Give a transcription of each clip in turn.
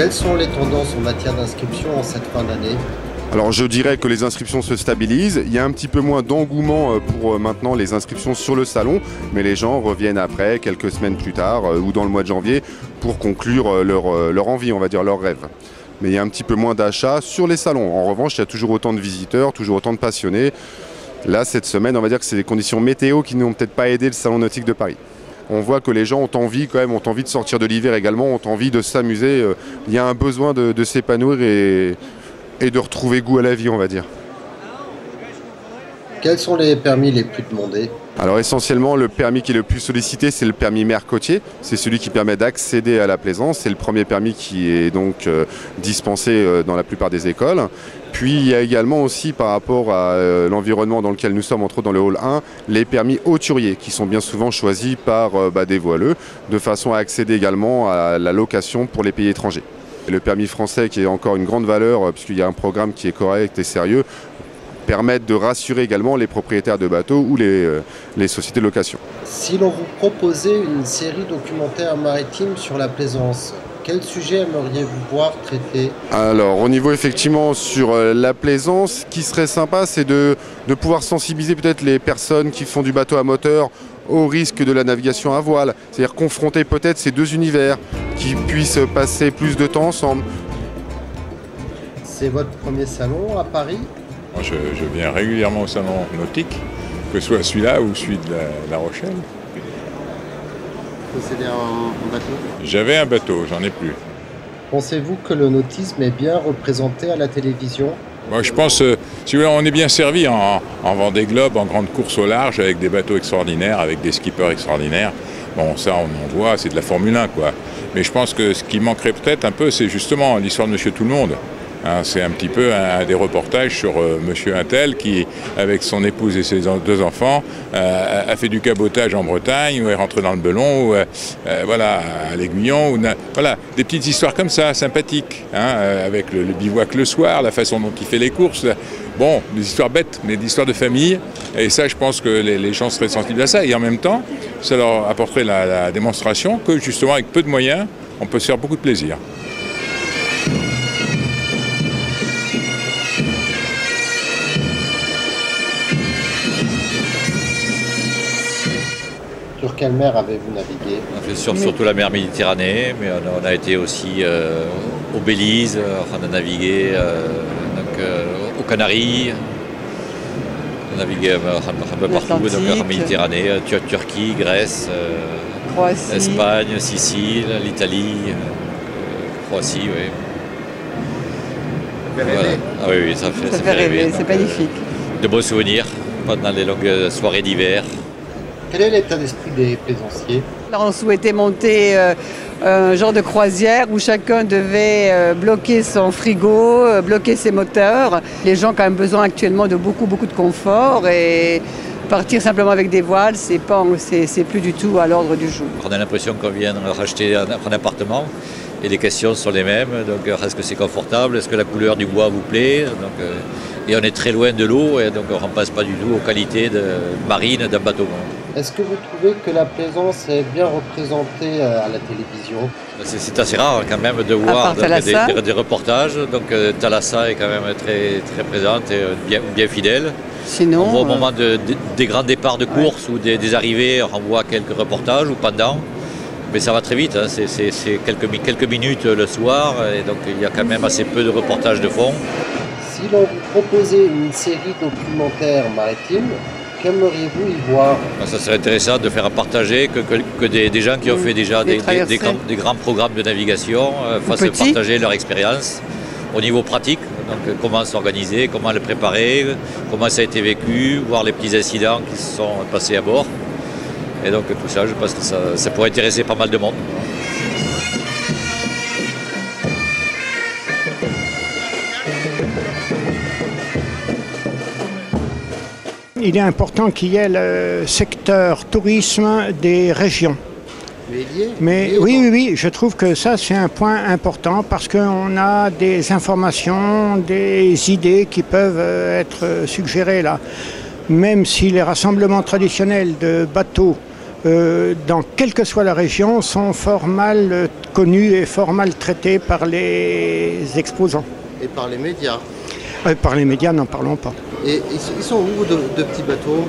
Quelles sont les tendances en matière d'inscription en cette fin d'année? Alors je dirais que les inscriptions se stabilisent, il y a un petit peu moins d'engouement pour maintenant les inscriptions sur le salon, mais les gens reviennent après, quelques semaines plus tard ou dans le mois de janvier pour conclure leur envie, on va dire leur rêve. Mais il y a un petit peu moins d'achats sur les salons. En revanche, il y a toujours autant de visiteurs, toujours autant de passionnés. Là, cette semaine, on va dire que c'est les conditions météo qui n'ont peut-être pas aidé le salon nautique de Paris. On voit que les gens ont envie quand même, ont envie de sortir de l'hiver également, ont envie de s'amuser. Il y a un besoin de s'épanouir et de retrouver goût à la vie, on va dire. Quels sont les permis les plus demandés? Alors essentiellement, le permis qui est le plus sollicité, c'est le permis maire côtier. C'est celui qui permet d'accéder à la plaisance. C'est le premier permis qui est donc dispensé dans la plupart des écoles. Puis il y a également aussi, par rapport à l'environnement dans lequel nous sommes, entre autres dans le hall 1, les permis hauturiers qui sont bien souvent choisis par des voileux, de façon à accéder également à la location pour les pays étrangers. Et le permis français, qui est encore une grande valeur, puisqu'il y a un programme qui est correct et sérieux, permettent de rassurer également les propriétaires de bateaux ou les sociétés de location. Si l'on vous proposait une série documentaire maritime sur la plaisance, quel sujet aimeriez-vous voir traiter? Alors au niveau effectivement sur la plaisance, ce qui serait sympa, c'est de pouvoir sensibiliser peut-être les personnes qui font du bateau à moteur au risque de la navigation à voile, c'est-à-dire confronter peut-être ces deux univers, qui puissent passer plus de temps ensemble. C'est votre premier salon à Paris? Moi, je viens régulièrement au salon nautique, que ce soit celui-là ou celui de La Rochelle. Vous possédez un bateau? J'avais un bateau, j'en ai plus. Pensez-vous que le nautisme est bien représenté à la télévision? Moi, je pense, si vous voulez, on est bien servi en Vendée Globe, en grande course au large, avec des bateaux extraordinaires, avec des skippers extraordinaires. Bon, ça, on en voit, c'est de la Formule 1, quoi. Mais je pense que ce qui manquerait peut-être un peu, c'est justement l'histoire de Monsieur Tout-le-Monde. Hein, c'est un petit peu des reportages sur Monsieur Untel qui, avec son épouse et ses deux enfants, a fait du cabotage en Bretagne, ou est rentré dans le Belon, ou voilà, à l'Aiguillon. Voilà, des petites histoires comme ça, sympathiques, hein, avec le bivouac le soir, la façon dont il fait les courses. Bon, des histoires bêtes, mais des histoires de famille. Et ça, je pense que les gens seraient sensibles à ça. Et en même temps, ça leur apporterait la démonstration que, justement, avec peu de moyens, on peut se faire beaucoup de plaisir. Sur quelle mer avez-vous navigué? On a fait surtout la mer Méditerranée, mais on a été aussi au Belize, on a navigué aux Canaries, on a navigué un peu partout, donc en Méditerranée, Turquie, Grèce, Croatie. Espagne, Sicile, l'Italie, Croatie, oui. Voilà. Ah oui, ça fait rêver. C'est magnifique. De beaux souvenirs pendant les longues soirées d'hiver. Quel est l'état d'esprit des plaisanciers? Alors, on souhaitait monter un genre de croisière où chacun devait bloquer son frigo, bloquer ses moteurs. Les gens ont quand même besoin actuellement de beaucoup de confort et partir simplement avec des voiles, c'est plus du tout à l'ordre du jour. On a l'impression qu'on vient racheter un appartement et les questions sont les mêmes. Donc, est-ce que c'est confortable? Est-ce que la couleur du bois vous plaît? Et on est très loin de l'eau et donc on ne passe pas du tout aux qualités marines d'un bateau. Est-ce que vous trouvez que la plaisance est bien représentée à la télévision? C'est assez rare quand même de voir des reportages. Donc Thalassa est quand même très, très présente et bien fidèle. Sinon, on voit au moment des grands départs de course ou des arrivées, on voit quelques reportages ou pendant. Mais ça va très vite, hein. C'est quelques minutes le soir et donc il y a quand même assez peu de reportages de fond. Si l'on vous proposait une série documentaire maritime, qu'aimeriez-vous y voir? Ça serait intéressant de faire partager que des gens qui ont fait déjà des grands programmes de navigation fassent partager leur expérience au niveau pratique. Donc comment s'organiser, comment le préparer, comment ça a été vécu, voir les petits incidents qui se sont passés à bord. Et donc tout ça, je pense que ça pourrait intéresser pas mal de monde. Il est important qu'il y ait le secteur tourisme des régions. Mais oui, je trouve que ça c'est un point important parce qu'on a des informations, des idées qui peuvent être suggérées là. Même si les rassemblements traditionnels de bateaux dans quelle que soit la région, sont fort mal connus et fort mal traités par les exposants. Et par les médias. Par les médias, n'en parlons pas. Et ils sont où de petits bateaux?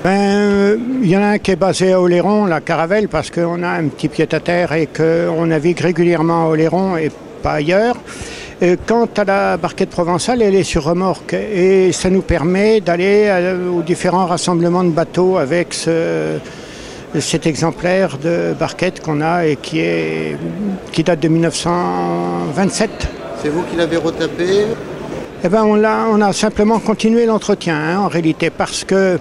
Il y en a un qui est basé à Oléron, la Caravelle, parce qu'on a un petit pied-à-terre et qu'on navigue régulièrement à Oléron et pas ailleurs. Quant à la barquette provençale, elle est sur remorque et ça nous permet d'aller aux différents rassemblements de bateaux avec cet exemplaire de barquette qu'on a et qui date de 1927. C'est vous qui l'avez retapé? Eh ben, on a simplement continué l'entretien en réalité parce que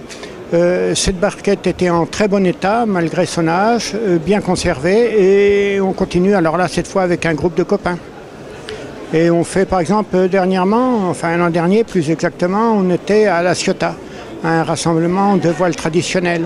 cette barquette était en très bon état malgré son âge, bien conservée, et on continue alors là cette fois avec un groupe de copains. Et on fait par exemple dernièrement, enfin l'an dernier plus exactement, on était à La Ciotat, un rassemblement de voiles traditionnelles.